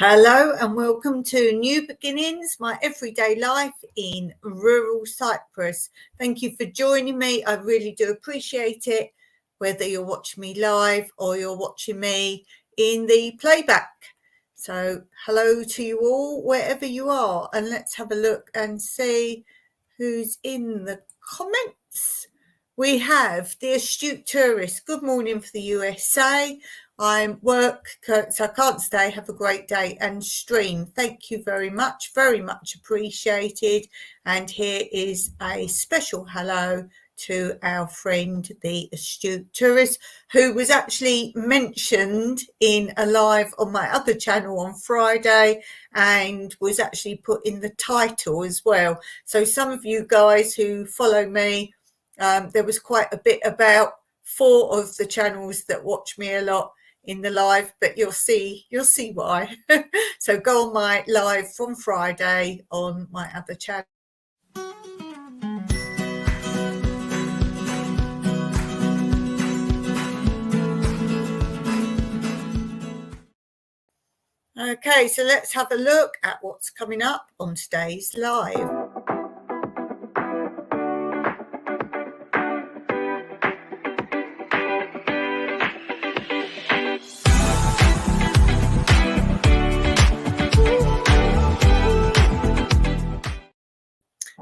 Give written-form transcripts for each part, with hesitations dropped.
Hello and welcome to New Beginnings, my everyday life in rural Cyprus. Thank you for joining me. I really do appreciate it, whether you're watching me live or you're watching me in the playback. So hello to you all, wherever you are, and let's have a look and see who's in the comments. We have the astute tourist. Good morning for the USA. I'm work, so I can't stay. Have a great day and stream. Thank you very much appreciated. And here is a special hello to our friend, the astute tourist, who was actually mentioned in a live on my other channel on Friday and was actually put in the title as well. So some of you guys who follow me, there was quite a bit about 4 of the channels that watch me a lot in the live, but you'll see why. So go on my live from Friday on my other channel. Okay, so let's have a look at what's coming up on today's live.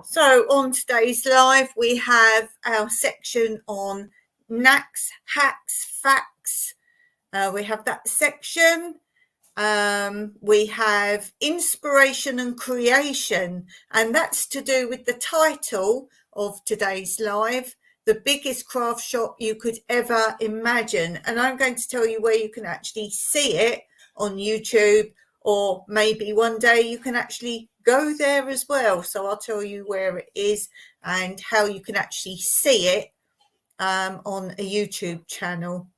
So on today's live, we have our section on knacks, hacks, facts. We have that section. We have inspiration and creation, and that's to do with the title of today's live, the biggest craft shop you could ever imagine. And I'm going to tell you where you can actually see it on YouTube, or maybe one day you can actually go there as well. So I'll tell you where it is and how you can actually see it on a YouTube channel.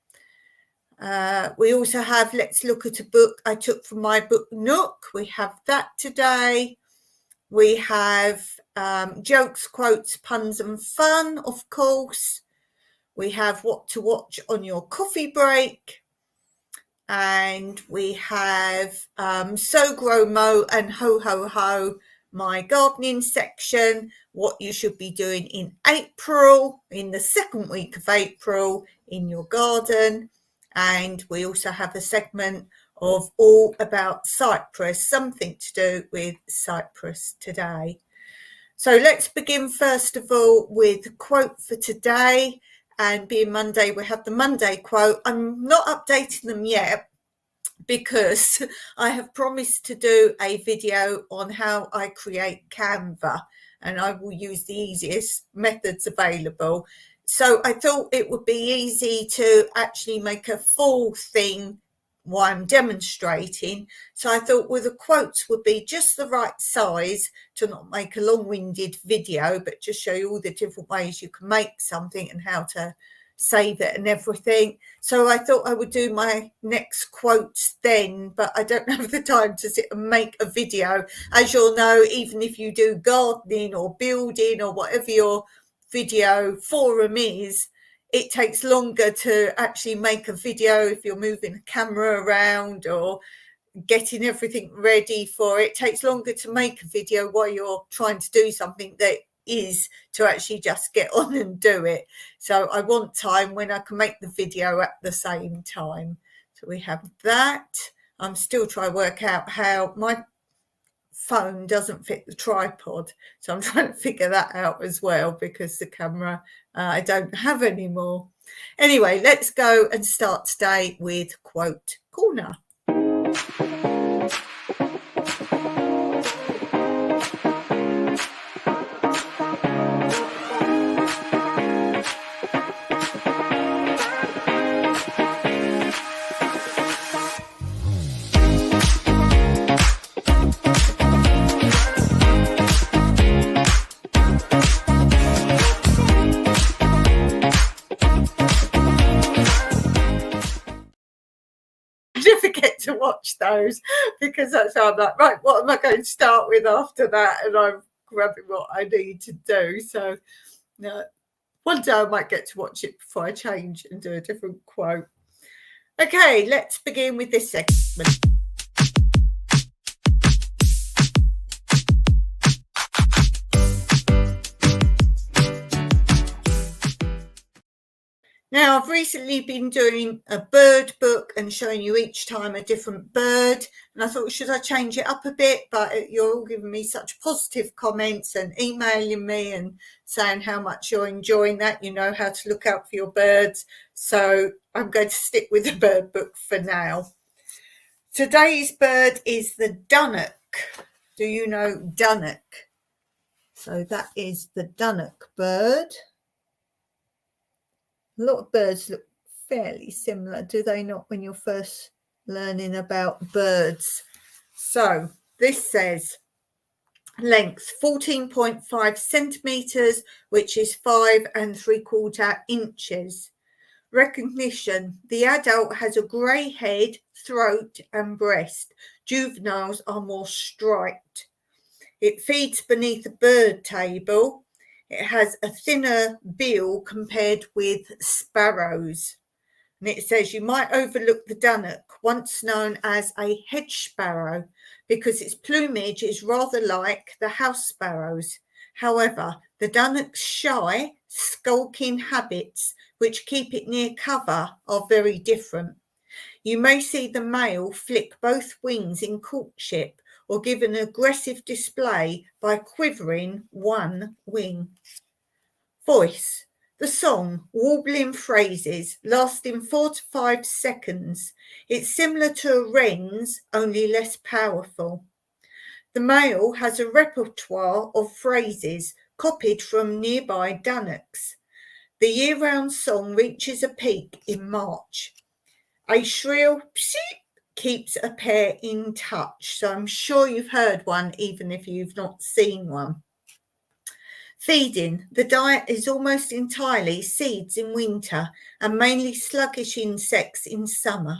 We also have Let's Look at a Book I took from my book Nook. We have that today. We have jokes, quotes, puns and fun, of course. We have what to watch on your coffee break. And we have So Grow Mo and Ho Ho Ho, my gardening section, what you should be doing in April, in the second week of April in your garden. And we also have a segment of all about Cyprus, something to do with Cyprus today. So let's begin first of all with the quote for today. And being Monday, we have the Monday quote. I'm not updating them yet because I have promised to do a video on how I create Canva, and I will use the easiest methods available. So I thought it would be easy to actually make a full thing while I'm demonstrating. So I thought, well, the quotes would be just the right size to not make a long-winded video, but just show you all the different ways you can make something and how to save it and everything. So I thought I would do my next quotes then, but I don't have the time to sit and make a video. As you'll know, even if you do gardening or building or whatever your video forum is, it takes longer to actually make a video if you're moving a camera around or getting everything ready for it. It takes longer to make a video while you're trying to do something that is to actually just get on and do it. So I want time when I can make the video at the same time. So we have that. I'm still trying to work out how my phone doesn't fit the tripod, so I'm trying to figure that out as well, because the camera I don't have anymore. Anyway, let's go and start today with Quote Corner. Forget to watch those, because that's how I'm like, right, what am I going to start with after that? And I'm grabbing what I need to do. So one day I might get to watch it before I change and do a different quote. Okay, let's begin with this segment. Now, I've recently been doing a bird book and showing you each time a different bird. And I thought, should I change it up a bit? But you're all giving me such positive comments and emailing me and saying how much you're enjoying that. You know how to look out for your birds. So I'm going to stick with the bird book for now. Today's bird is the dunnock. Do you know dunnock? So that is the dunnock bird. A lot of birds look fairly similar, do they not, when you're first learning about birds? So this says length 14.5 centimetres, which is 5 3/4 inches. Recognition: the adult has a grey head, throat and breast. Juveniles are more striped. It feeds beneath a bird table. It has a thinner bill compared with sparrows. And it says you might overlook the dunnock, once known as a hedge sparrow, because its plumage is rather like the house sparrows. However, the dunnock's shy, skulking habits, which keep it near cover, are very different. You may see the male flick both wings in courtship or give an aggressive display by quivering one wing. Voice: the song, warbling phrases lasting 4 to 5 seconds. It's similar to a wren's, only less powerful. The male has a repertoire of phrases copied from nearby dunnocks. The year-round song reaches a peak in March. A shrill psheep keeps a pair in touch. So I'm sure you've heard one, even if you've not seen one. Feeding: the diet is almost entirely seeds in winter and mainly sluggish insects in summer.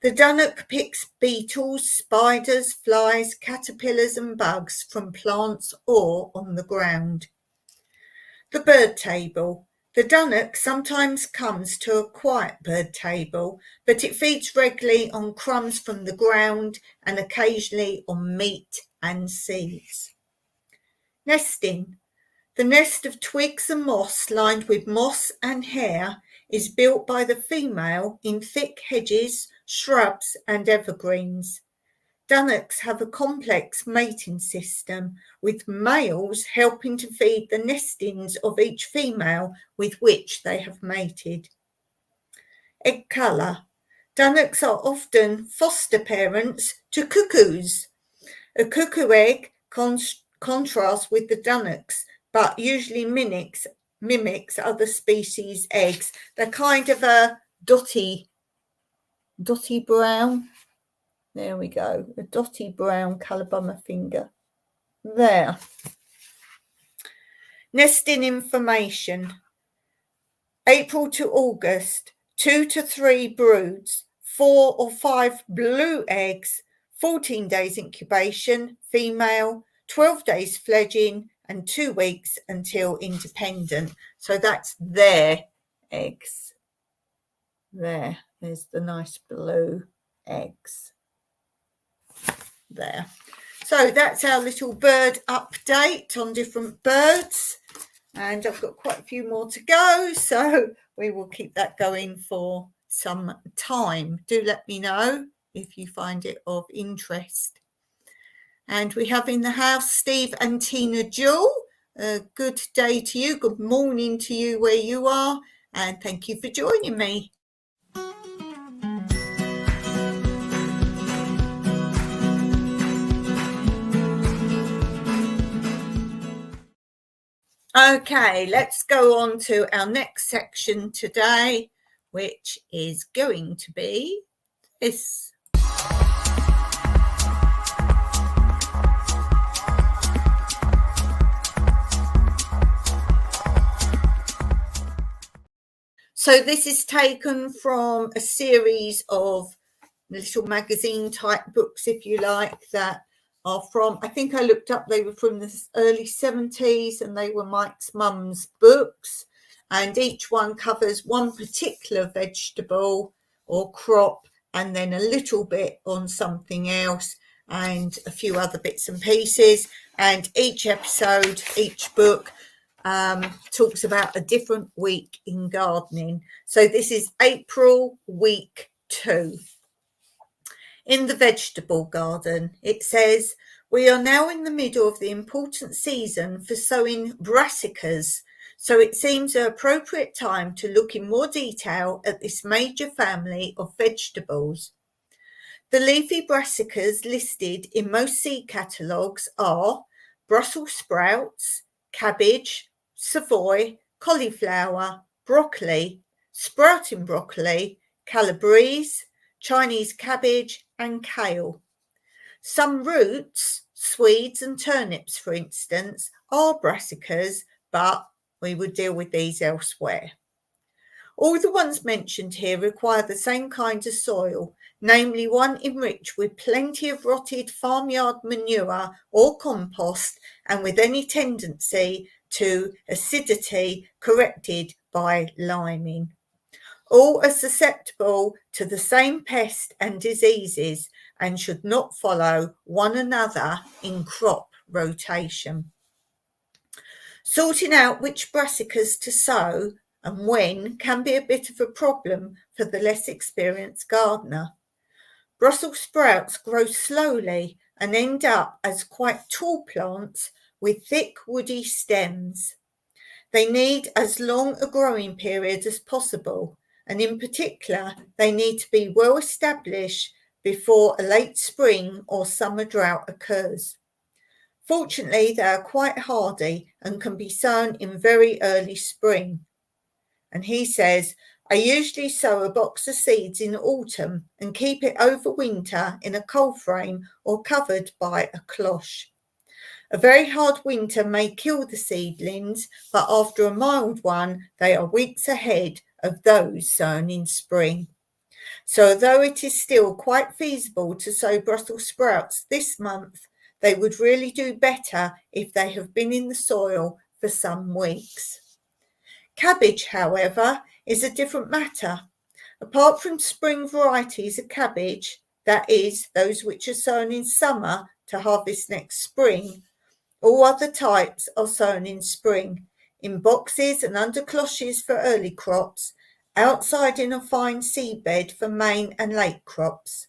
The dunnock picks beetles, spiders, flies, caterpillars and bugs from plants or on the ground. The bird table: the dunnock sometimes comes to a quiet bird table, but it feeds regularly on crumbs from the ground and occasionally on meat and seeds. Nesting: the nest of twigs and moss lined with moss and hair is built by the female in thick hedges, shrubs and evergreens. Dunnocks have a complex mating system, with males helping to feed the nestings of each female with which they have mated. Egg colour: dunnocks are often foster parents to cuckoos. A cuckoo egg contrasts with the dunnocks, but usually mimics other species' eggs. They're kind of a dotty brown. There we go, a dotty brown colour by my finger. There. Nesting information: April to August, 2 to 3 broods, 4 or 5 blue eggs, 14 days incubation, female, 12 days fledging, and 2 weeks until independent. So that's their eggs. There's the nice blue eggs. There. So that's our little bird update on different birds, and I've got quite a few more to go, so we will keep that going for some time. Do let me know if you find it of interest. And we have in the house Steve and Tina Jewell. A good day to you, good morning to you where you are, and thank you for joining me. Okay, let's go on to our next section today, which is going to be this. So this is taken from a series of little magazine type books, if you like, that are from, I think I looked up, they were from the early 70s, and they were Mike's mum's books, and each one covers one particular vegetable or crop and then a little bit on something else and a few other bits and pieces. And each episode, each book talks about a different week in gardening. So this is April week 2. In the vegetable garden, it says, we are now in the middle of the important season for sowing brassicas, so it seems an appropriate time to look in more detail at this major family of vegetables. The leafy brassicas listed in most seed catalogues are Brussels sprouts, cabbage, Savoy, cauliflower, broccoli, sprouting broccoli, calabrese, Chinese cabbage and kale. Some roots, swedes and turnips for instance, are brassicas, but we would deal with these elsewhere. All the ones mentioned here require the same kind of soil, namely one enriched with plenty of rotted farmyard manure or compost and with any tendency to acidity corrected by liming. All are susceptible to the same pest and diseases and should not follow one another in crop rotation. Sorting out which brassicas to sow and when can be a bit of a problem for the less experienced gardener. Brussels sprouts grow slowly and end up as quite tall plants with thick woody stems. They need as long a growing period as possible, and in particular, they need to be well established before a late spring or summer drought occurs. Fortunately, they are quite hardy and can be sown in very early spring. And he says, I usually sow a box of seeds in autumn and keep it over winter in a cold frame or covered by a cloche. A very hard winter may kill the seedlings, but after a mild one, they are weeks ahead of those sown in spring. So although it is still quite feasible to sow Brussels sprouts this month, they would really do better if they have been in the soil for some weeks. Cabbage, however, is a different matter. Apart from spring varieties of cabbage, that is, those which are sown in summer to harvest next spring, all other types are sown in spring, in boxes and under cloches for early crops, outside in a fine seedbed for main and late crops.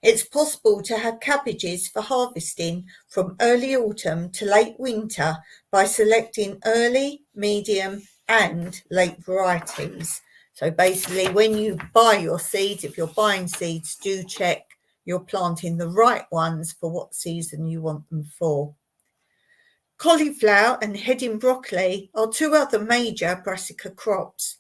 It's possible to have cabbages for harvesting from early autumn to late winter by selecting early, medium and late varieties. So basically when you buy your seeds, if you're buying seeds, do check you're planting the right ones for what season you want them for. Cauliflower and heading broccoli are two other major brassica crops.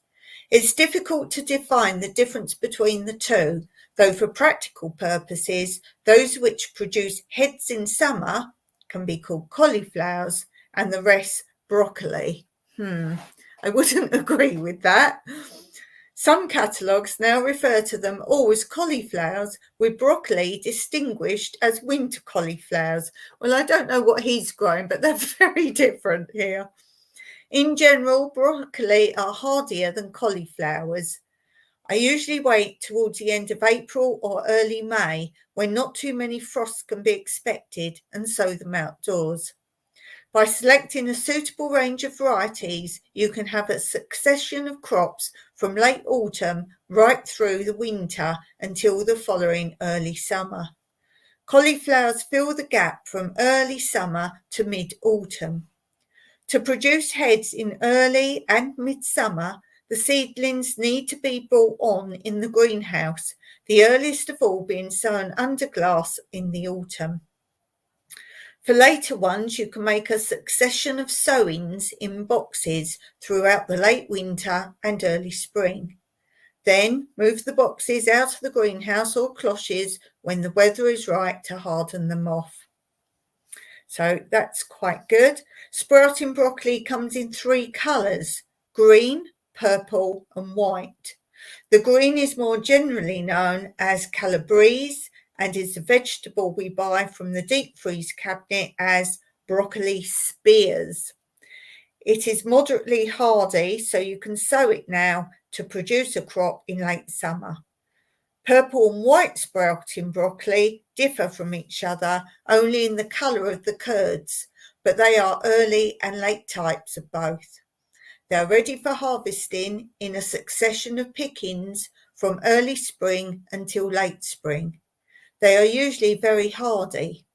It's difficult to define the difference between the two, though for practical purposes, those which produce heads in summer can be called cauliflowers and the rest broccoli. I wouldn't agree with that. Some catalogues now refer to them all as cauliflowers, with broccoli distinguished as winter cauliflowers. Well, I don't know what he's growing, but they're very different here. In general, broccoli are hardier than cauliflowers. I usually wait towards the end of April or early May, when not too many frosts can be expected, and sow them outdoors. By selecting a suitable range of varieties, you can have a succession of crops from late autumn right through the winter until the following early summer. Cauliflowers fill the gap from early summer to mid-autumn. To produce heads in early and midsummer, the seedlings need to be brought on in the greenhouse, the earliest of all being sown under glass in the autumn. For later ones, you can make a succession of sowings in boxes throughout the late winter and early spring. Then move the boxes out of the greenhouse or cloches when the weather is right to harden them off. So that's quite good. Sprouting broccoli comes in 3 colours: green, purple and white. The green is more generally known as calabrese and is the vegetable we buy from the deep freeze cabinet as broccoli spears. It is moderately hardy, so you can sow it now to produce a crop in late summer. Purple and white sprouting broccoli differ from each other only in the colour of the curds. but they are early and late types of both. They are ready for harvesting in a succession of pickings from early spring until late spring. They are usually very hardy.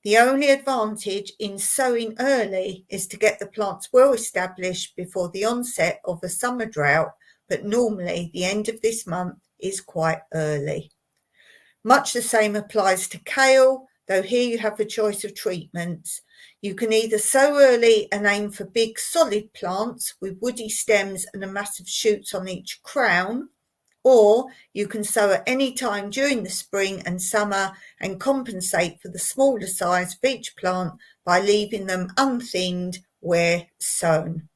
The only advantage in sowing early is to get the plants well established before the onset of a summer drought, but normally the end of this month is quite early. Much the same applies to kale, though here you have a choice of treatments. You can either sow early and aim for big solid plants with woody stems and a mass of shoots on each crown, or you can sow at any time during the spring and summer and compensate for the smaller size of each plant by leaving them unthinned where sown.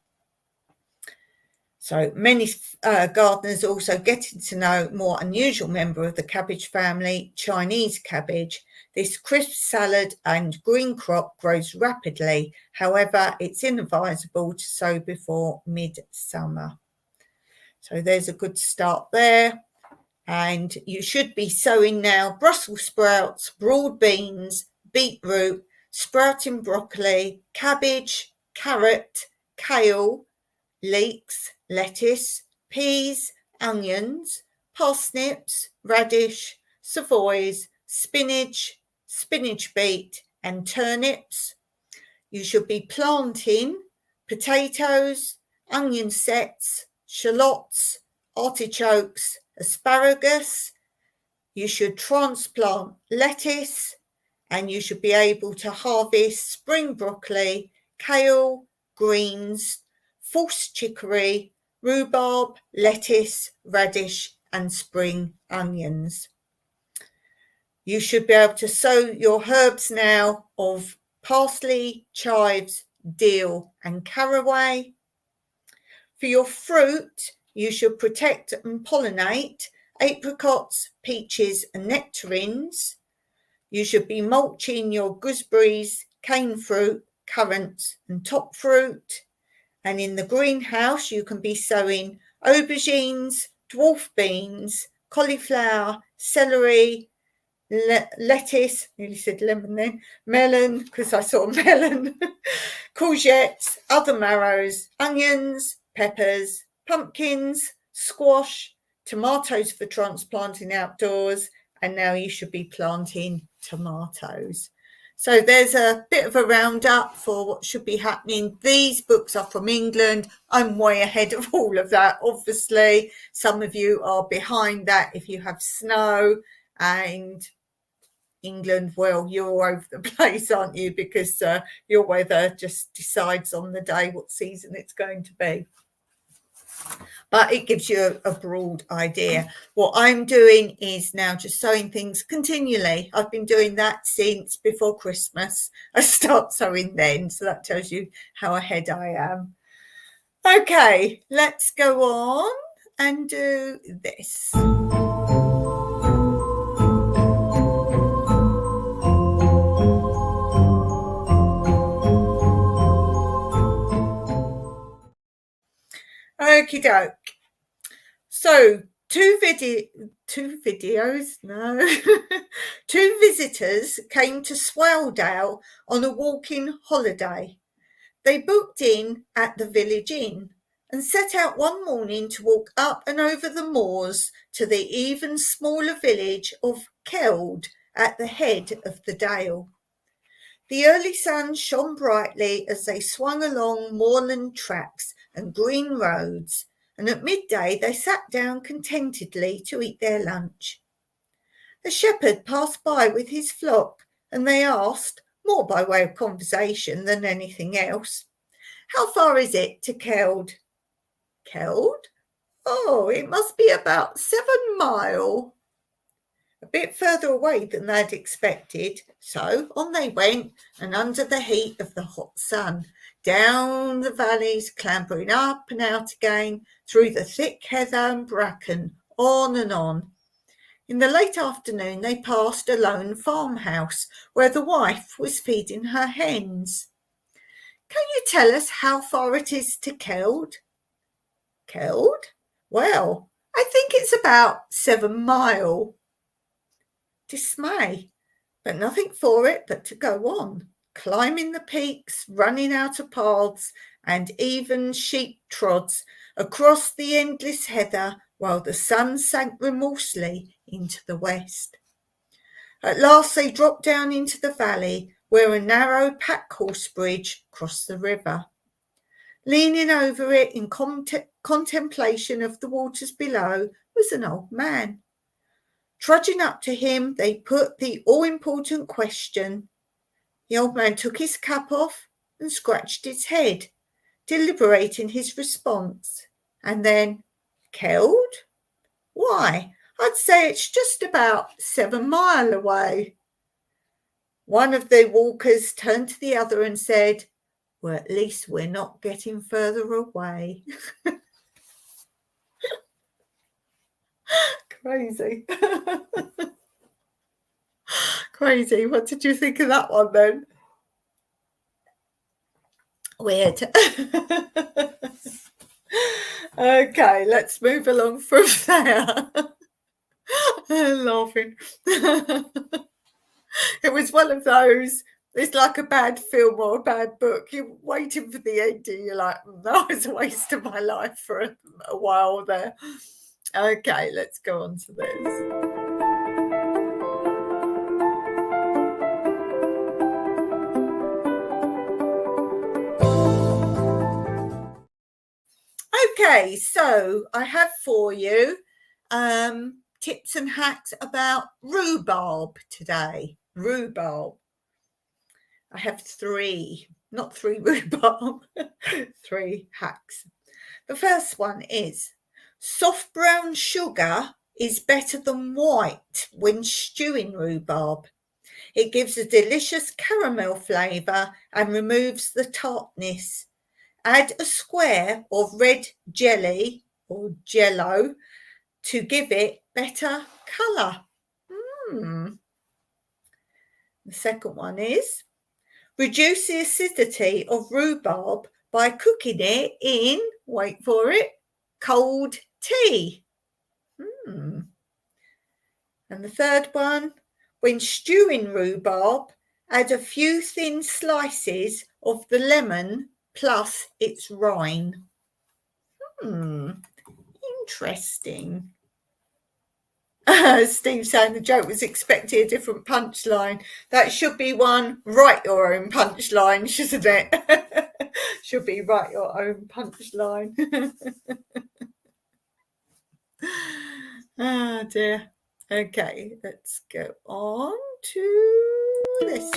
So many gardeners also getting to know more unusual member of the cabbage family, Chinese cabbage. This crisp salad and green crop grows rapidly. However, it's inadvisable to sow before midsummer. So there's a good start there. And you should be sowing now Brussels sprouts, broad beans, beetroot, sprouting broccoli, cabbage, carrot, kale, leeks, lettuce, peas, onions, parsnips, radish, savoys, spinach, spinach beet, and turnips. You should be planting potatoes, onion sets, shallots, artichokes, asparagus. You should transplant lettuce, and you should be able to harvest spring broccoli, kale, greens, false chicory, rhubarb, lettuce, radish, and spring onions. You should be able to sow your herbs now of parsley, chives, dill, and caraway. For your fruit, you should protect and pollinate apricots, peaches, and nectarines. You should be mulching your gooseberries, cane fruit, currants, and top fruit. And in the greenhouse, you can be sowing aubergines, dwarf beans, cauliflower, celery, lettuce, nearly said lemon then, melon, because I saw melon, courgettes, other marrows, onions, peppers, pumpkins, squash, tomatoes for transplanting outdoors, and now you should be planting tomatoes. So there's a bit of a roundup for what should be happening. These books are from England. I'm way ahead of all of that, obviously. Some of you are behind that if you have snow, and England, well, you're all over the place, aren't you? Because your weather just decides on the day what season it's going to be. But it gives you a broad idea. What I'm doing is now just sowing things continually. I've been doing that since before Christmas. I start sowing then, so that tells you how ahead I am. Okay, let's go on and do this. Okie doke. So two visitors came to Swaldale on a walking holiday. They booked in at the village inn and set out one morning to walk up and over the moors to the even smaller village of Keld at the head of the dale. The early sun shone brightly as they swung along moorland tracks and green roads, and at midday they sat down contentedly to eat their lunch. A shepherd passed by with his flock, and they asked, more by way of conversation than anything else, "How far is it to Keld?" "Keld? Oh, it must be about 7 miles. A bit further away than they'd expected, so on they went, and under the heat of the hot sun, down the valleys, clambering up and out again, through the thick heather and bracken, on and on. In the late afternoon they passed a lone farmhouse, where the wife was feeding her hens. "Can you tell us how far it is to Keld?" "Keld? Well, I think it's about 7 miles. Dismay, but nothing for it but to go on. climbing the peaks, running out of paths and even sheep trods across the endless heather while the sun sank remorselessly into the west. At last they dropped down into the valley where a narrow pack-horse bridge crossed the river. Leaning over it in contemplation of the waters below was an old man. Trudging up to him, they put the all-important question. The old man took his cap off and scratched his head, deliberating his response, and then, "Killed? Why, I'd say it's just about 7 miles away." One of the walkers turned to the other and said, "Well, at least we're not getting further away." Crazy. Crazy. What did you think of that one then? Weird. Okay, let's move along from there. I'm laughing. It was one of those, it's like a bad film or a bad book. You're waiting for the ending. You're like, that was a waste of my life for a while there. Okay, let's go on to this. Okay, so I have for you tips and hacks about rhubarb today. Rhubarb. I have not three rhubarb, 3 hacks. The first one is soft brown sugar is better than white when stewing rhubarb. It gives a delicious caramel flavour and removes the tartness. Add a square of red jelly or jello to give it better colour. The second one is reduce the acidity of rhubarb by cooking it in, wait for it, cold tea. And the third one, when stewing rhubarb, add a few thin slices of the lemon plus its rind. Interesting. Steve saying the joke was expecting a different punchline. That should be one, write your own punchline, shouldn't it? Should be write your own punchline. Oh dear. Okay, let's go on to this.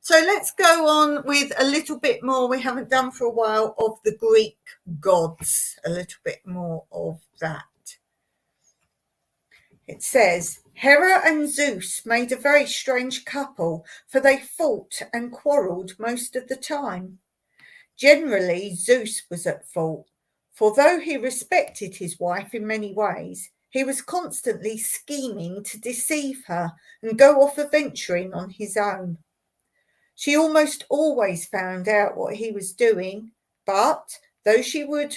So let's go on with a little bit more, we haven't done for a while, of the Greek gods, a little bit more of that. It says, Hera and Zeus made a very strange couple, for they fought and quarrelled most of the time. Generally, Zeus was at fault, for though he respected his wife in many ways, he was constantly scheming to deceive her and go off adventuring on his own. She almost always found out what he was doing, but though she would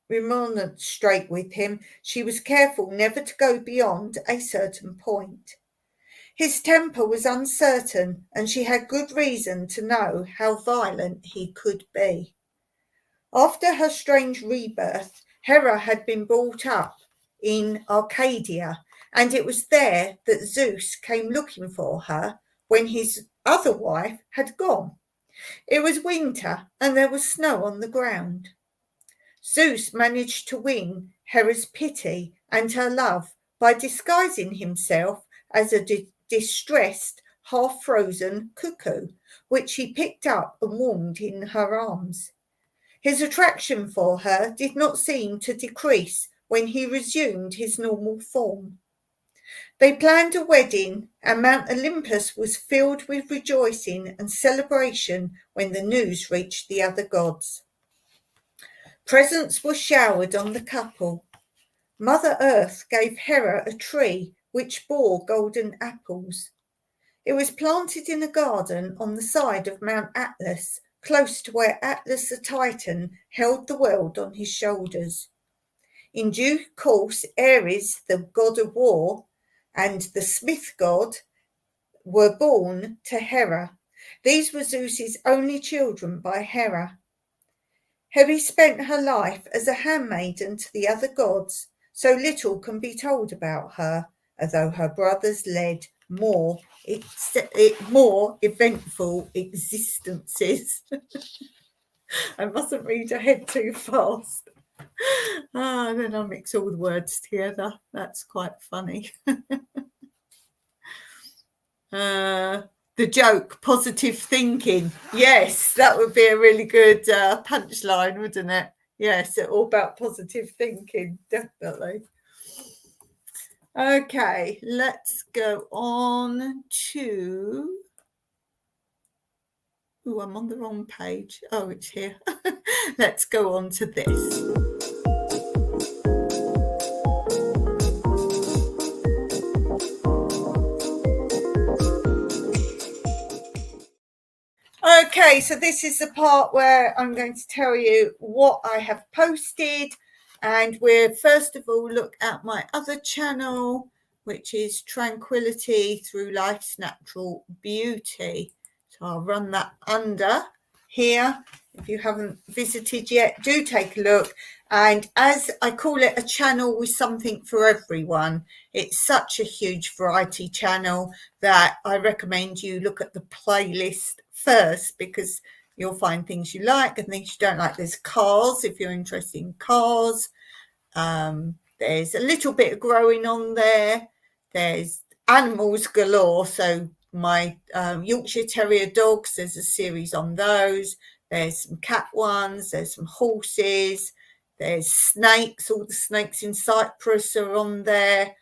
remonstrate with him, she was careful never to go beyond a certain point. His temper was uncertain, and she had good reason to know how violent he could be. After her strange rebirth, Hera had been brought up in Arcadia, and it was there that Zeus came looking for her when his other wife had gone. It was winter, and there was snow on the ground. Zeus managed to win Hera's pity and her love by disguising himself as a distressed, half-frozen cuckoo, which he picked up and warmed in her arms. His attraction for her did not seem to decrease when he resumed his normal form. They planned a wedding, and Mount Olympus was filled with rejoicing and celebration when the news reached the other gods. Presents were showered on the couple. Mother Earth gave Hera a tree which bore golden apples. It was planted in a garden on the side of Mount Atlas, close to where Atlas the Titan held the world on his shoulders. In due course, Ares, the god of war, and the smith god were born to Hera. These were Zeus's only children by Hera. Hera spent her life as a handmaiden to the other gods, so little can be told about her, although her brothers led more eventful existences. I mustn't read ahead too fast. Then I mix all the words together. That's quite funny. The joke, positive thinking. Yes, that would be a really good punchline, wouldn't it? Yes, all about positive thinking, definitely. Okay, let's go on to... Oh, I'm on the wrong page. Oh, it's here. Let's go on to this. Okay, so this is the part where I'm going to tell you what I have posted, and we'll first of all look at my other channel, which is Tranquility Through Life's Natural Beauty. So I'll run that under here. If you haven't visited yet, do take a look. And as I call it, a channel with something for everyone. It's such a huge variety channel that I recommend you look at the playlist first, because you'll find things you like and things you don't like. There's cars, if you're interested in cars. There's a little bit of growing on there. There's animals galore. So my Yorkshire Terrier dogs, there's a series on those. There's some cat ones. There's some horses. There's snakes. All the snakes in Cyprus are on there.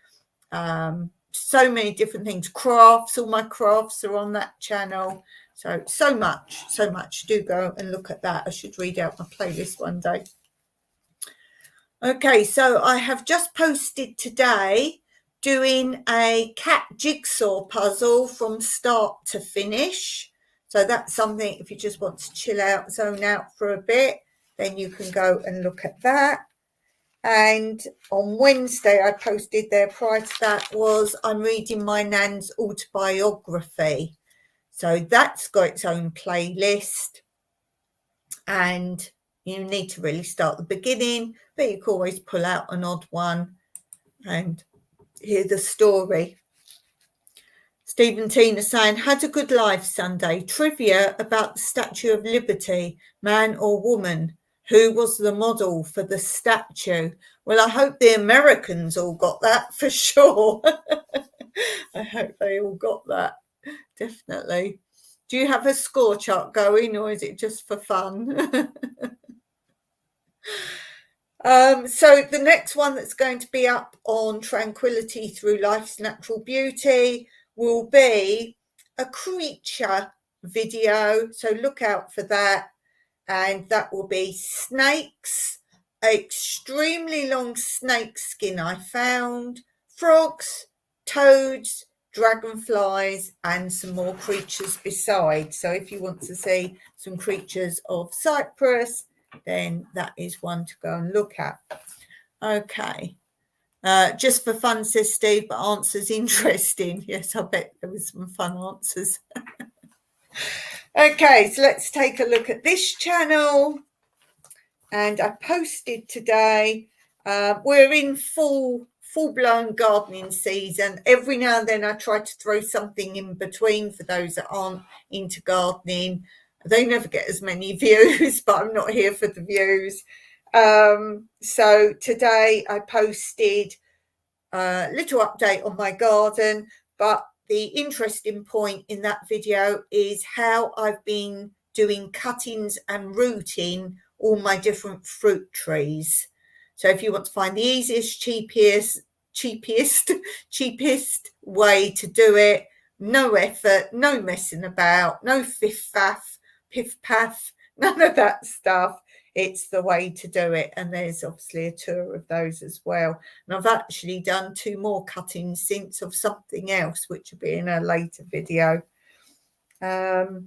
So many different things. Crafts. All my crafts are on that channel. So much. Do go and look at that. I should read out my playlist one day. Okay, so I have just posted today doing a cat jigsaw puzzle from start to finish. So that's something, if you just want to chill out, zone out for a bit, then you can go and look at that. And on Wednesday, I posted there prior to that was I'm reading my nan's autobiography. So that's got its own playlist, and you need to really start the beginning, but you can always pull out an odd one and hear the story. Stephen Tina saying, had a good life Sunday. Trivia about the Statue of Liberty, man or woman? Who was the model for the statue? Well, I hope the Americans all got that for sure. I hope they all got that. Definitely. Do you have a score chart going, or is it just for fun? So the next one that's going to be up on Tranquility Through Life's Natural Beauty will be a creature video. So look out for that. And that will be snakes, extremely long snake skin I found, frogs, toads, dragonflies, and some more creatures besides. So if you want to see some creatures of Cyprus, then that is one to go and look at. Okay. Just for fun, says Steve, but answers interesting. Yes, I bet there was some fun answers. Okay, so let's take a look at this channel. And I posted today, we're in full-blown gardening season. Every now and then I try to throw something in between for those that aren't into gardening. They never get as many views, but I'm not here for the views. So today I posted a little update on my garden, but the interesting point in that video is how I've been doing cuttings and rooting all my different fruit trees. So if you want to find the easiest, cheapest way to do it, no effort, no messing about, no piff paff, none of that stuff. it's the way to do it. And there's obviously a tour of those as well. And I've actually done 2 more cuttings since of something else, which will be in a later video.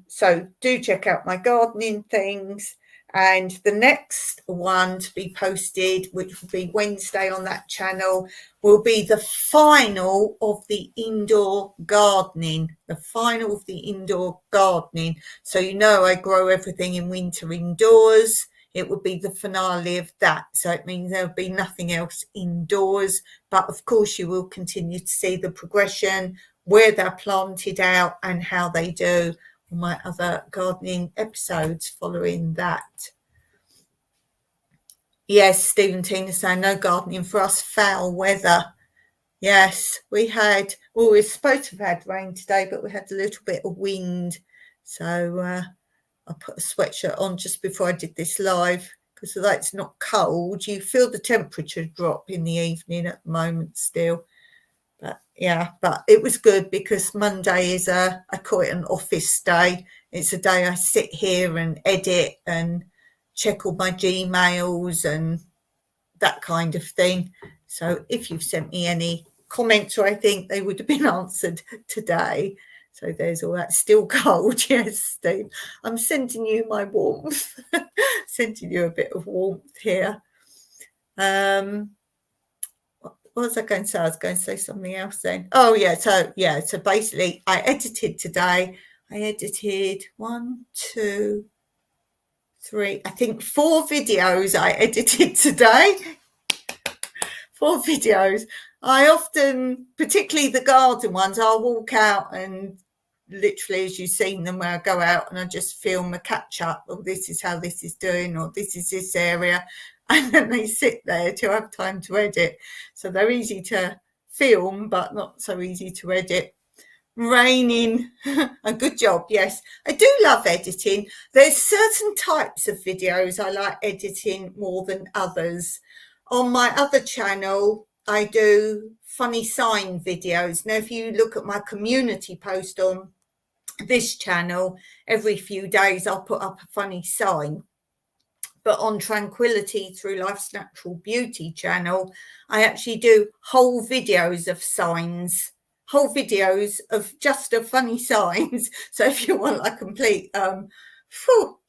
So do check out my gardening things. And the next one to be posted, which will be Wednesday on that channel, will be the final of the indoor gardening. The final of the indoor gardening. So you know I grow everything in winter indoors. It would be the finale of that. So it means there'll be nothing else indoors. But of course you will continue to see the progression, where they're planted out and how they do on my other gardening episodes following that. Yes, Stephen Tina saying no gardening for us, foul weather. Yes, we were supposed to have had rain today, but we had a little bit of wind. So I put a sweatshirt on just before I did this live, because although it's not cold, you feel the temperature drop in the evening at the moment still. But yeah, but it was good because Monday is I call it an office day. It's a day I sit here and edit and check all my Gmails and that kind of thing. So if you've sent me any comments or I think they would have been answered today. So there's all that. Still cold. Yes, Steve. I'm sending you my warmth. Sending you a bit of warmth here. What was I going to say? I was going to say something else then. Oh, yeah. So basically, I edited today. I edited 1, 2, 3, I think 4 videos I edited today. 4 videos. I often, particularly the garden ones, I'll walk out and literally, as you've seen them, where I go out and I just film a catch up. Oh, this is how this is doing, or this is this area. And then they sit there till I have time to edit. So they're easy to film, but not so easy to edit. Raining. A good job. Yes, I do love editing. There's certain types of videos I like editing more than others. On my other channel, I do funny sign videos. Now, if you look at my community post on this channel, every few days I'll put up a funny sign. But on Tranquility Through Life's Natural Beauty channel, I actually do whole videos of signs, whole videos of just of funny signs. So if you want a complete,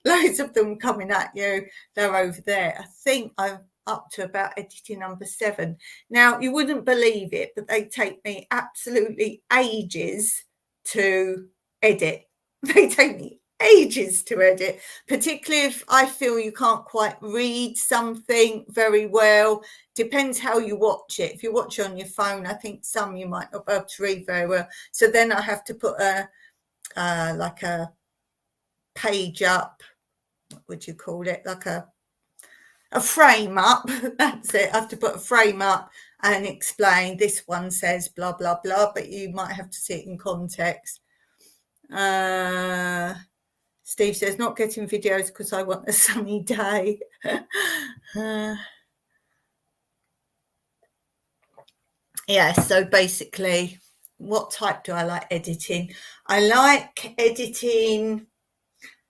loads of them coming at you, they're over there. I think I'm up to about editing number 7. Now, you wouldn't believe it, but they take me absolutely ages to edit. They take me ages to edit, particularly if I feel you can't quite read something very well. Depends how you watch it. If you watch it on your phone, I think some you might not be able to read very well. So then I have to put a page up. What would you call it? Like a frame up. That's it. I have to put a frame up and explain this one says blah blah blah, but you might have to see it in context. Steve says, not getting videos because I want a sunny day. Yeah, so basically, what type do I like editing? I like editing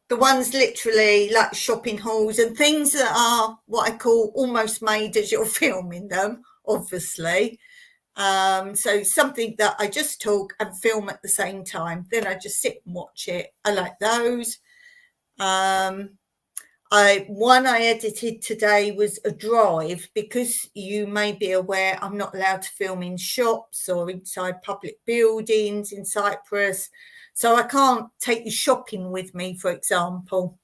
the ones literally like shopping hauls and things that are what I call almost made as you're filming them, obviously. So something that I just talk and film at the same time. Then I just sit and watch it. I like those. One I edited today was a drive, because you may be aware I'm not allowed to film in shops or inside public buildings in Cyprus. So I can't take you shopping with me, for example.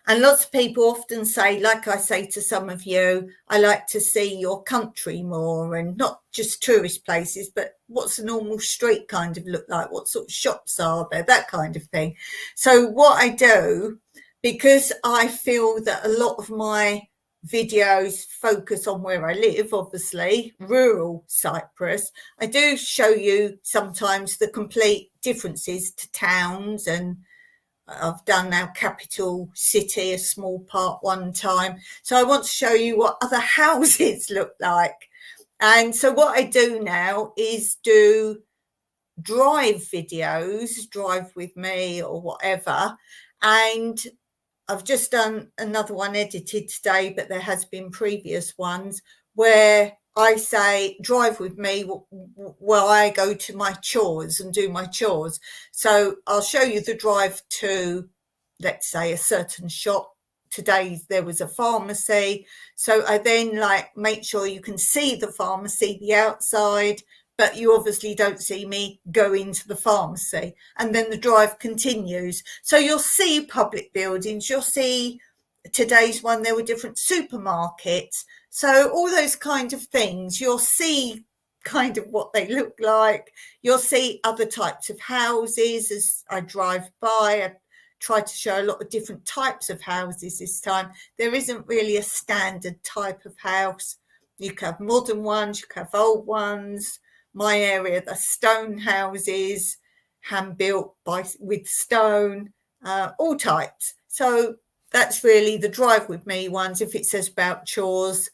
And lots of people often say, like I say to some of you, I like to see your country more, and not just tourist places, but what's a normal street kind of look like? What sort of shops are there? That kind of thing. So what I do, because I feel that a lot of my videos focus on where I live, obviously, rural Cyprus, I do show you sometimes the complete differences to towns, and I've done our capital city, a small part one time. So I want to show you what other houses look like. And so what I do now is do drive videos, drive with me or whatever. And I've just done another one edited today, but there has been previous ones where I say drive with me while I go to my chores and do my chores. So I'll show you the drive to, let's say, a certain shop. Today there was a pharmacy, so I then like make sure you can see the pharmacy, the outside, but you obviously don't see me go into the pharmacy, and then the drive continues. So you'll see public buildings, you'll see today's one, there were different supermarkets, so all those kind of things, you'll see kind of what they look like. You'll see other types of houses as I drive by. I try to show a lot of different types of houses this time. There isn't really a standard type of house. You can have modern ones, you can have old ones. My area, the stone houses, hand built with stone, all types. So that's really the drive with me ones. If it says about chores,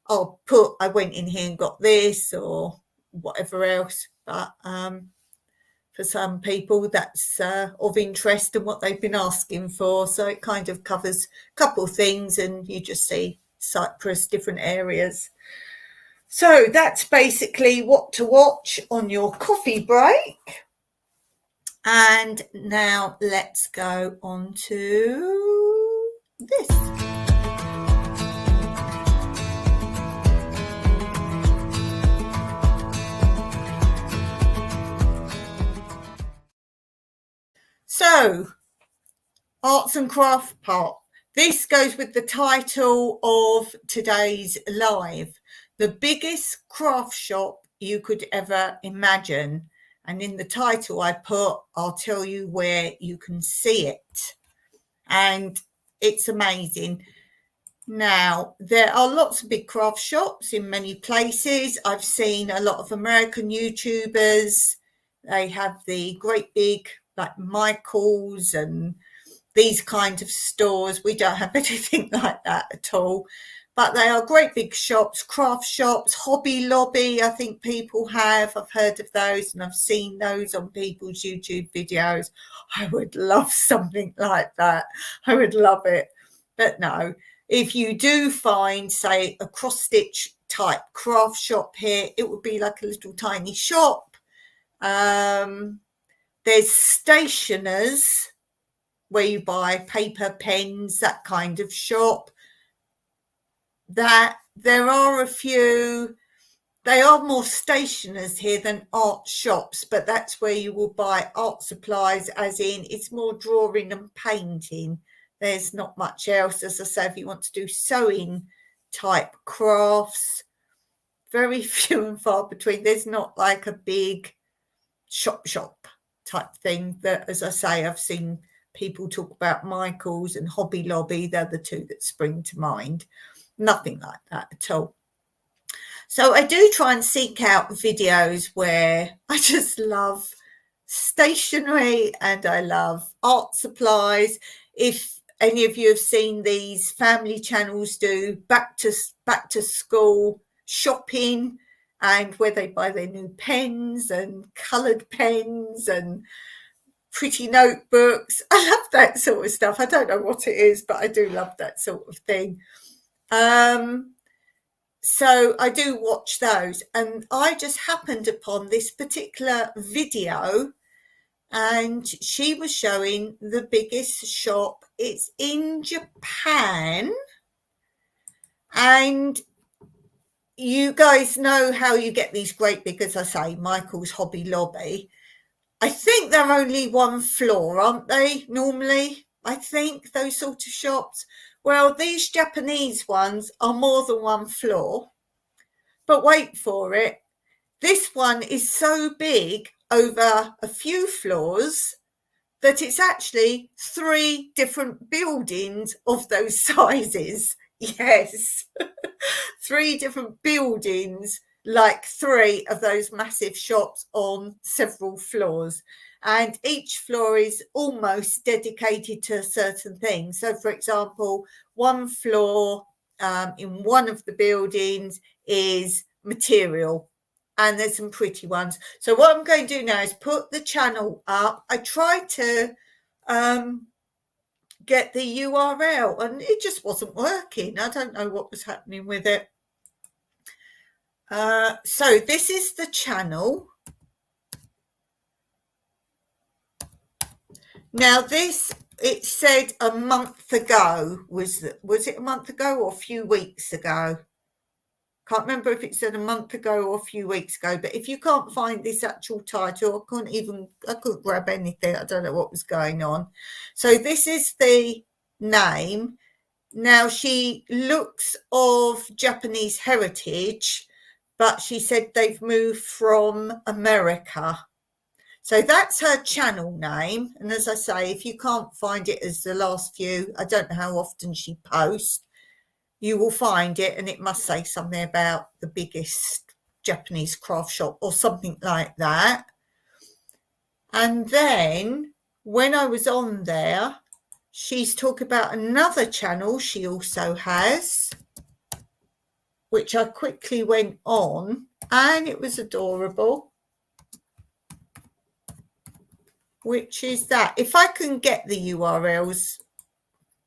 I'll put I went in here and got this or whatever else. But for some people, that's of interest and what they've been asking for. So it kind of covers a couple of things, and you just see Cyprus, different areas. So that's basically what to watch on your coffee break. And now let's go on to this. So, arts and craft part. This goes with the title of today's live. The biggest craft shop you could ever imagine. And in the title I put, I'll tell you where you can see it. And it's amazing. Now, there are lots of big craft shops in many places. I've seen a lot of American YouTubers. They have the great big, like Michael's and these kind of stores. We don't have anything like that at all. But they are great big shops, craft shops, Hobby Lobby, I think people have. I've heard of those and I've seen those on people's YouTube videos. I would love something like that. I would love it. But no, if you do find, say, a cross-stitch type craft shop here, it would be like a little tiny shop. There's stationers where you buy paper, pens, that kind of shop. That there are a few, they are more stationers here than art shops, but that's where you will buy art supplies, as in it's more drawing and painting. There's not much else. As I say, if you want to do sewing type crafts, very few and far between. There's not like a big shop type thing that, as I say, I've seen people talk about Michael's and Hobby Lobby. They're the two that spring to mind. Nothing like that at all. So I do try and seek out videos where I just love stationery and I love art supplies. If any of you have seen these family channels do back to school shopping, and where they buy their new pens and coloured pens and pretty notebooks. I love that sort of stuff. I don't know what it is, but I do love that sort of thing. So I do watch those, and I just happened upon this particular video, and she was showing the biggest shop. It's in Japan, and you guys know how you get these great big, as I say, Michael's, Hobby Lobby. I think they're only one floor, aren't they, normally? I think those sort of shops. Well, these Japanese ones are more than one floor. But wait for it. This one is so big over a few floors that it's actually 3 different buildings of those sizes. Yes. 3 different buildings, like 3 of those massive shops on several floors. And each floor is almost dedicated to a certain thing. So, for example, one floor in one of the buildings is material, and there's some pretty ones. So what I'm going to do now is put the channel up. I try to get the URL, and it just wasn't working. I don't know what was happening with it. So this is the channel. Now this, it said a month ago. Was it a month ago or a few weeks ago? Can't remember if it said a month ago or a few weeks ago, but if you can't find this actual title, I couldn't grab anything. I don't know what was going on. So this is the name. Now she looks of Japanese heritage, but she said they've moved from America. So that's her channel name. And as I say, if you can't find it as the last few, I don't know how often she posts, you will find it, and it must say something about the biggest Japanese craft shop or something like that. And then when I was on there, she's talking about another channel she also has, which I quickly went on, and it was adorable, which is that. If I can get the URLs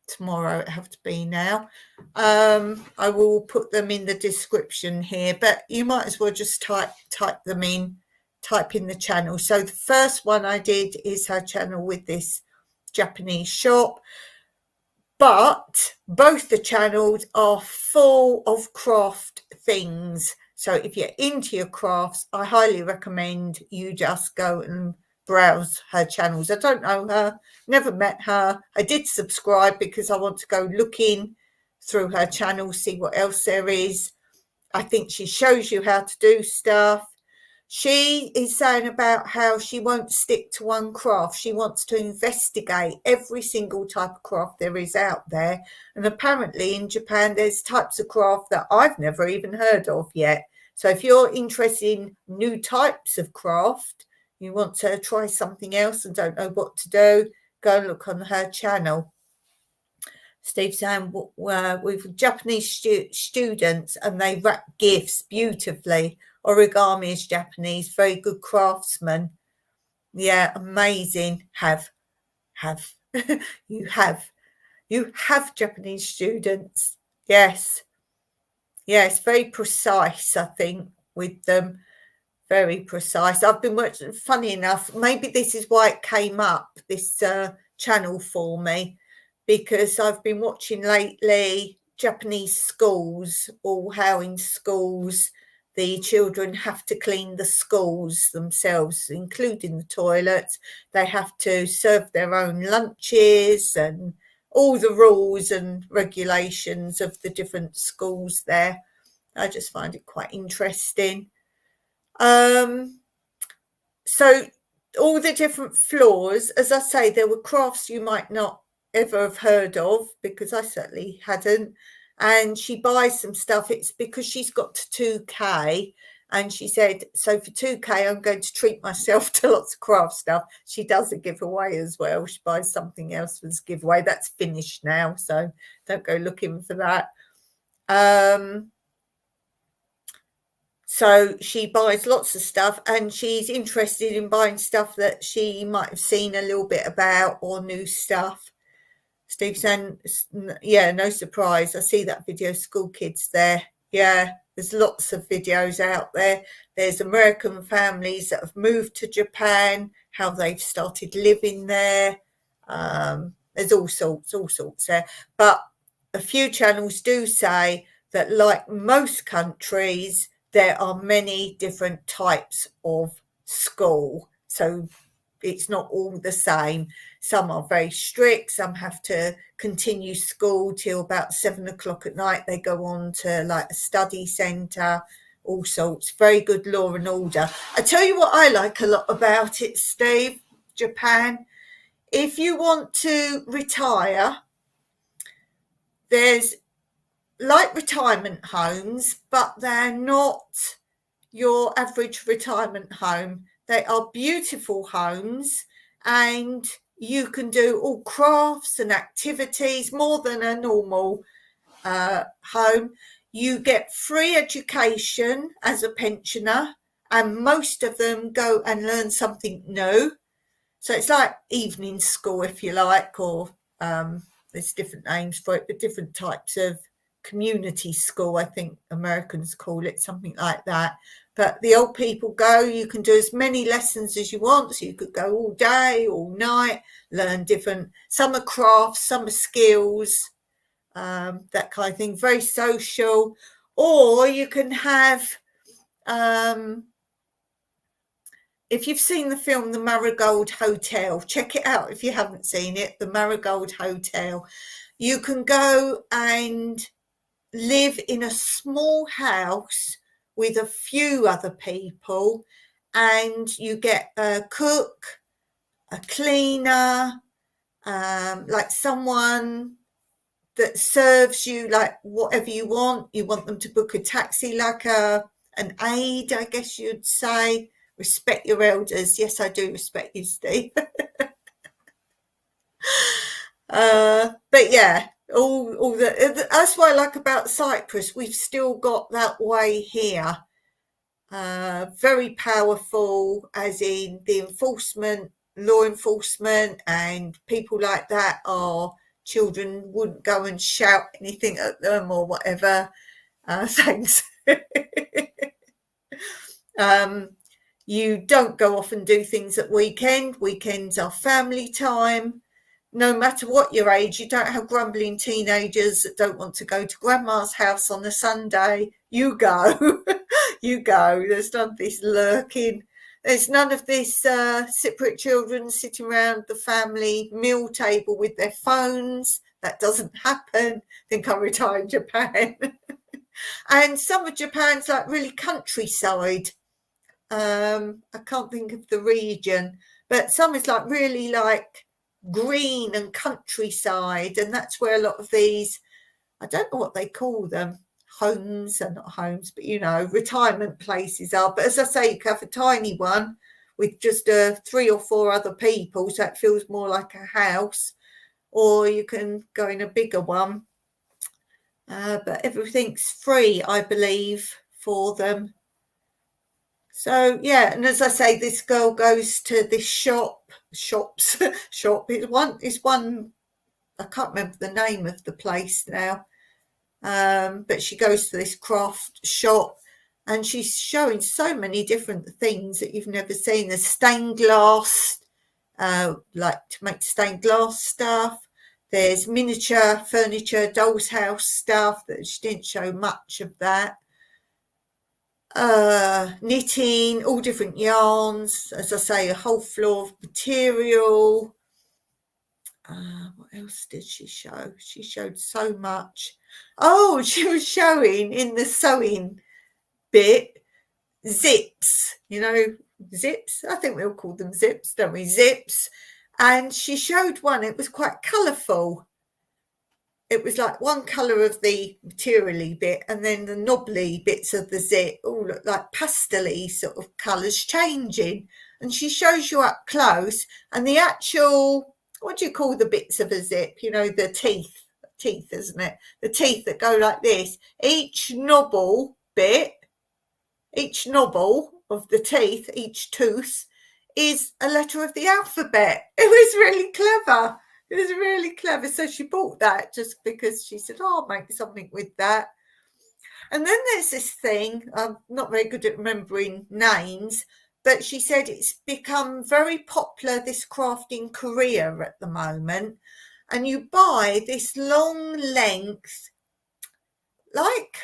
tomorrow, it have to be now, I will put them in the description here, but you might as well just type them in, type in the channel. So the first one I did is her channel with this Japanese shop, but both the channels are full of craft things. So if you're into your crafts, I highly recommend you just go and browse her channels. I don't know her, never met her. I did subscribe because I want to go looking through her channel, see what else there is. I think she shows you how to do stuff. She is saying about how she won't stick to one craft. She wants to investigate every single type of craft there is out there. And apparently in Japan, there's types of craft that I've never even heard of yet. So if you're interested in new types of craft, you want to try something else and don't know what to do, go and look on her channel. Steve's saying with Japanese students, and they wrap gifts beautifully. Origami is Japanese, very good craftsman. Yeah, amazing. you have Japanese students. Yes, very precise, I think, with them. Very precise. I've been watching, funny enough, maybe this is why it came up, this channel for me, because I've been watching lately Japanese schools, or how in schools the children have to clean the schools themselves, including the toilets. They have to serve their own lunches and all the rules and regulations of the different schools there. I just find it quite interesting. So all the different floors, as I say, there were crafts you might not ever have heard of, because I certainly hadn't. And she buys some stuff. It's because she's got to 2K, and she said, so for 2K, I'm going to treat myself to lots of craft stuff. She does a giveaway as well. She buys something else as a giveaway. That's finished now, so don't go looking for that. So she buys lots of stuff, and she's interested in buying stuff that she might have seen a little bit about, or new stuff. Steve saying, yeah, no surprise. I see that video, school kids there. Yeah, there's lots of videos out there. There's American families that have moved to Japan, how they've started living there. There's all sorts there. But a few channels do say that, like most countries, there are many different types of school. So it's not all the same. Some are very strict. Some have to continue school till about 7 o'clock at night. They go on to like a study centre, all sorts. Very good law and order. I tell you what I like a lot about it, Steve, Japan. If you want to retire, there's like retirement homes, but they're not your average retirement home. They are beautiful homes, and you can do all crafts and activities, more than a normal home. You get free education as a pensioner, and most of them go and learn something new. So it's like evening school, if you like, or there's different names for it, but different types of community school, I think Americans call it, something like that. But the old people go, you can do as many lessons as you want. So you could go all day, all night, learn different, some are crafts, some are skills, that kind of thing, very social. Or you can have, if you've seen the film The Marigold Hotel, check it out if you haven't seen it, The Marigold Hotel. You can go and live in a small house with a few other people, and you get a cook, a cleaner, like someone that serves you like whatever you want. You want them to book a taxi, like an aide, I guess you'd say. Respect your elders. Yes, I do respect you, Steve. But yeah, all that's what I like about Cyprus. We've still got that way here. Very powerful, as in the enforcement, law enforcement, and people like that are children wouldn't go and shout anything at them or whatever. Thanks. You don't go off and do things at weekend. Weekends are family time. No matter what your age, you don't have grumbling teenagers that don't want to go to grandma's house on a Sunday. You go. You go. There's none of this lurking. There's none of this Cypriot children sitting around the family meal table with their phones. That doesn't happen. I think I retired in Japan. And some of Japan's like really countryside. I can't think of the region, but some is like really like green and countryside, and that's where a lot of these, I don't know what they call them, homes, and not homes, but you know, retirement places are. But as I say, you can have a tiny one with just 3 or 4 other people, so it feels more like a house, or you can go in a bigger one. But everything's free, I believe, for them. So yeah, and as I say, this girl goes to this shop is one, I can't remember the name of the place now, but she goes to this craft shop and she's showing so many different things that you've never seen. There's stained glass, like to make stained glass stuff. There's miniature furniture, doll's house stuff, that she didn't show much of that. Knitting, all different yarns, as I say, a whole floor of material. What else did she show? She showed so much. Oh, she was showing in the sewing bit zips, you know, zips. I think we all call them zips, don't we? Zips. And she showed one, it was quite colourful. It was like one colour of the materially bit, and then the knobbly bits of the zip all look like pastel-y sort of colours changing. And she shows you up close, and the actual, what do you call the bits of a zip? You know, the teeth, isn't it? The teeth that go like this. Each knobble bit, each knobble of the teeth, each tooth, is a letter of the alphabet. It was really clever. It was really clever. So she bought that just because she said, oh, I'll make something with that. And then there's this thing, I'm not very good at remembering names, but she said it's become very popular, this craft in Korea at the moment. And you buy this long length, like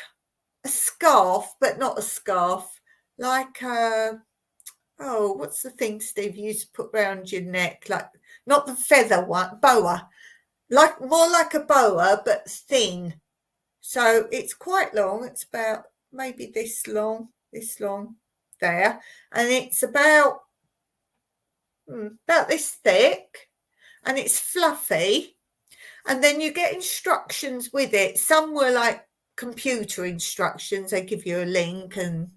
a scarf, but not a scarf, like what's the thing, Steve, you used to put round your neck, like not the feather one, boa, like more like a boa, but thin. So it's quite long. It's about maybe this long there, and it's about this thick, and it's fluffy. And then you get instructions with it. Some were like computer instructions. They give you a link, and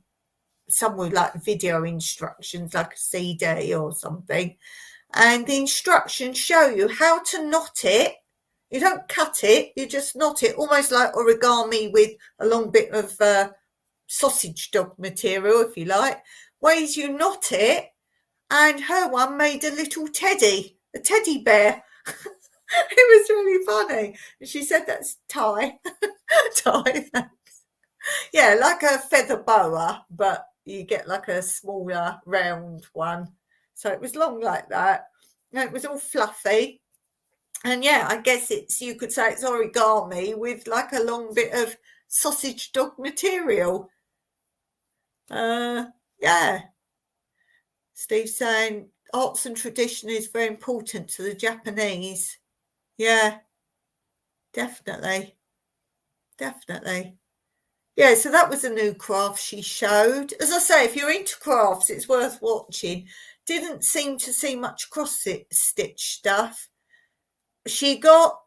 some were like video instructions, like a CD or something. And the instructions show you how to knot it. You don't cut it, you just knot it, almost like origami with a long bit of sausage dog material, if you like. Ways you knot it. And her one made a little teddy, a teddy bear. It was really funny. She said that's tie. Tie, thanks. Yeah, like a feather boa, but you get like a smaller round one. So it was long like that. And it was all fluffy. And yeah, I guess you could say it's origami with like a long bit of sausage dog material. Yeah. Steve's saying arts and tradition is very important to the Japanese. Yeah, definitely. Definitely. Yeah, so that was a new craft she showed. As I say, if you're into crafts, it's worth watching. Didn't seem to see much cross stitch stuff. She got,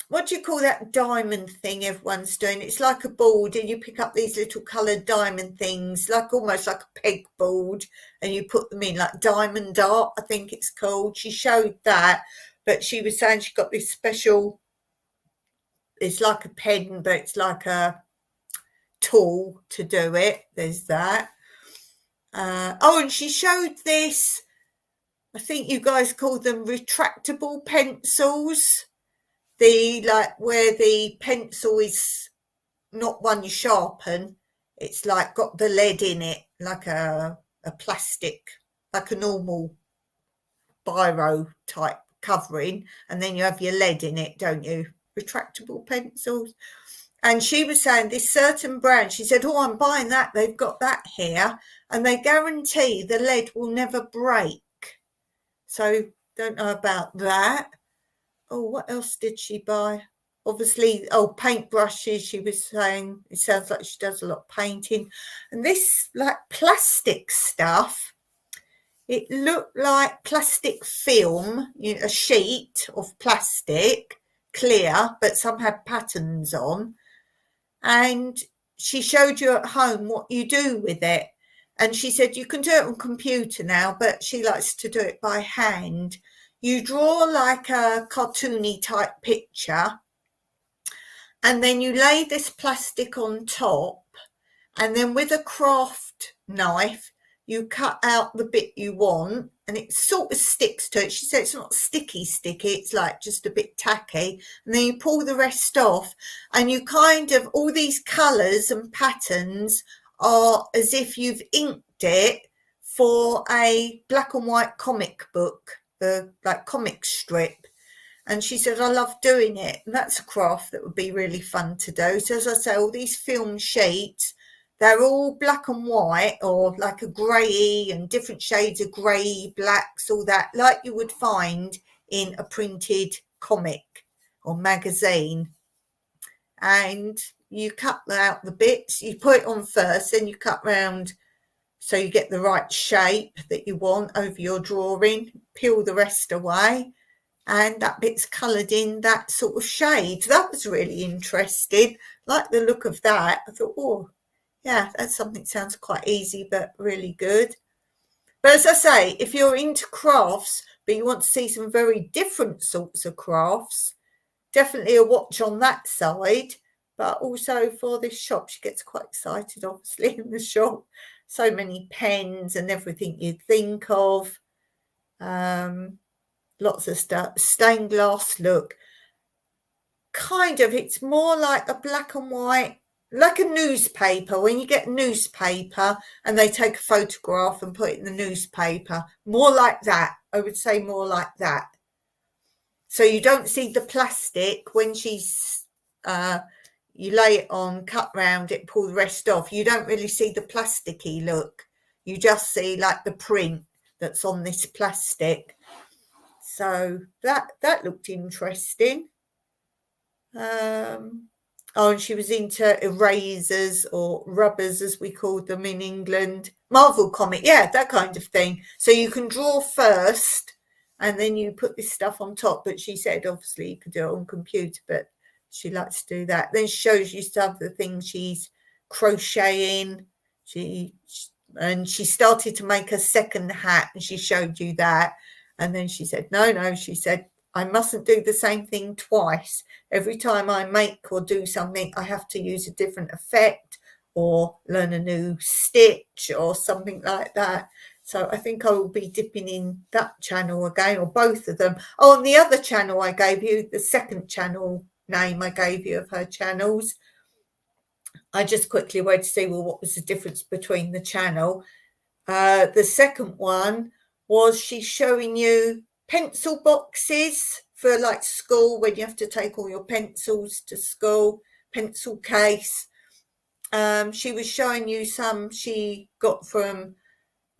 what do you call that diamond thing everyone's doing? It's like a board and you pick up these little coloured diamond things, like almost like a peg board, and you put them in, like diamond art, I think it's called. She showed that, but she was saying she got this special, it's like a pen, but it's like a tool to do it. There's that. And she showed this, I think you guys call them retractable pencils. The like where the pencil is not one you sharpen, it's like got the lead in it, like a plastic, like a normal biro type covering, and then you have your lead in it, don't you? Retractable pencils. And she was saying this certain brand, she said, oh, I'm buying that. They've got that here. And they guarantee the lead will never break. So don't know about that. Oh, what else did she buy? Obviously, paintbrushes, she was saying. It sounds like she does a lot of painting. And this, like, plastic stuff, it looked like plastic film, a sheet of plastic, clear, but some had patterns on. And she showed you at home what you do with it. And she said you can do it on computer now, but she likes to do it by hand. You draw like a cartoony type picture, and then you lay this plastic on top, and then with a craft knife, you cut out the bit you want, and it sort of sticks to it. She said it's not sticky, it's like just a bit tacky. And then you pull the rest off, and you kind of, all these colours and patterns are as if you've inked it for a black and white comic book, the like comic strip. And she said, I love doing it. And that's a craft that would be really fun to do. So as I say, all these film sheets, they're all black and white, or like a grey and different shades of grey, blacks, all that, like you would find in a printed comic or magazine. And you cut out the bits, you put it on first, then you cut round so you get the right shape that you want over your drawing, peel the rest away, and that bit's coloured in that sort of shade. That was really interesting. Like the look of that. I thought, oh, yeah, that's something that sounds quite easy, but really good. But as I say, if you're into crafts, but you want to see some very different sorts of crafts, definitely a watch on that side. But also for this shop, she gets quite excited, obviously, in the shop. So many pens and everything you'd think of. Lots of stuff. Stained glass look. Kind of, it's more like a black and white, like a newspaper. When you get a newspaper and they take a photograph and put it in the newspaper. More like that. I would say more like that. So you don't see the plastic when she's, you lay it on, cut round it, pull the rest off. You don't really see the plasticky look. You just see like the print that's on this plastic. So that looked interesting. And she was into erasers, or rubbers as we called them in England. Marvel comic, yeah, that kind of thing. So you can draw first and then you put this stuff on top. But she said obviously you could do it on computer, but she likes to do that. Then she shows you some of the things she's crocheting. She started to make a second hat, and she showed you that. And then she said, no, she said, I mustn't do the same thing twice. Every time I make or do something, I have to use a different effect or learn a new stitch or something like that. So I think I will be dipping in that channel again, or both of them. Oh, on the other channel I gave you, the second channel name I gave you of her channels, I just quickly went to see, well, what was the difference between the channel. The second one was she's showing you pencil boxes for like school, when you have to take all your pencils to school, pencil case. She was showing you some she got from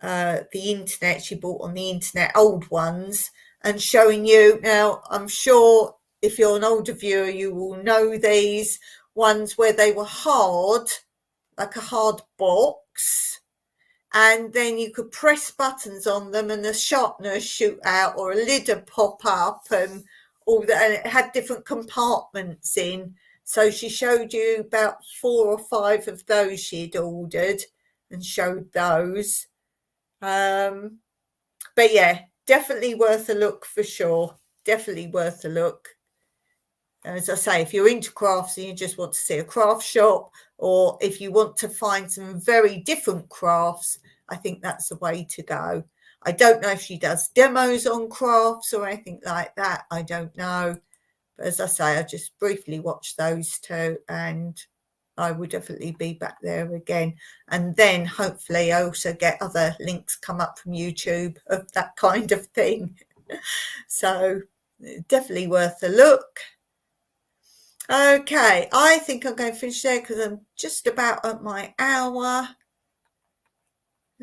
the internet, she bought on the internet, old ones, and showing you. Now, I'm sure if you're an older viewer, you will know these ones where they were hard, like a hard box, and then you could press buttons on them and the sharpener shoot out, or a lid would pop up, and all that, and it had different compartments in. So she showed you about 4 or 5 of those she'd ordered and showed those. But yeah, definitely worth a look for sure. Definitely worth a look. As I say, if you're into crafts and you just want to see a craft shop, or if you want to find some very different crafts, I think that's the way to go. I don't know if she does demos on crafts or anything like that. I don't know. But as I say, I just briefly watched those two, and I will definitely be back there again. And then hopefully I also get other links come up from YouTube of that kind of thing. So definitely worth a look. Okay, I think I'm going to finish there because I'm just about at my hour.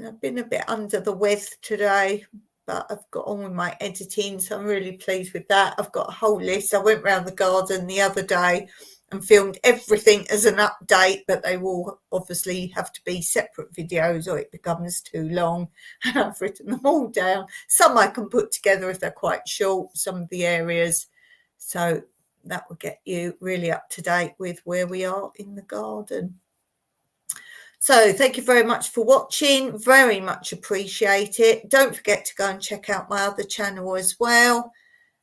I've been a bit under the weather today, but I've got on with my editing, so I'm really pleased with that. I've got a whole list. I went round the garden the other day and filmed everything as an update, but they will obviously have to be separate videos or it becomes too long. And I've written them all down. Some I can put together if they're quite short, some of the areas. So that will get you really up to date with where we are in the garden. So thank you very much for watching. Very much appreciate it. Don't forget to go and check out my other channel as well.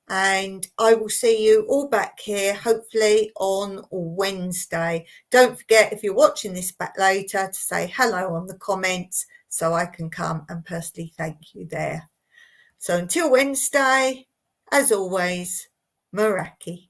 And I will see you all back here, hopefully on Wednesday. Don't forget, if you're watching this back later, to say hello on the comments so I can come and personally thank you there. So until Wednesday, as always, Meraki.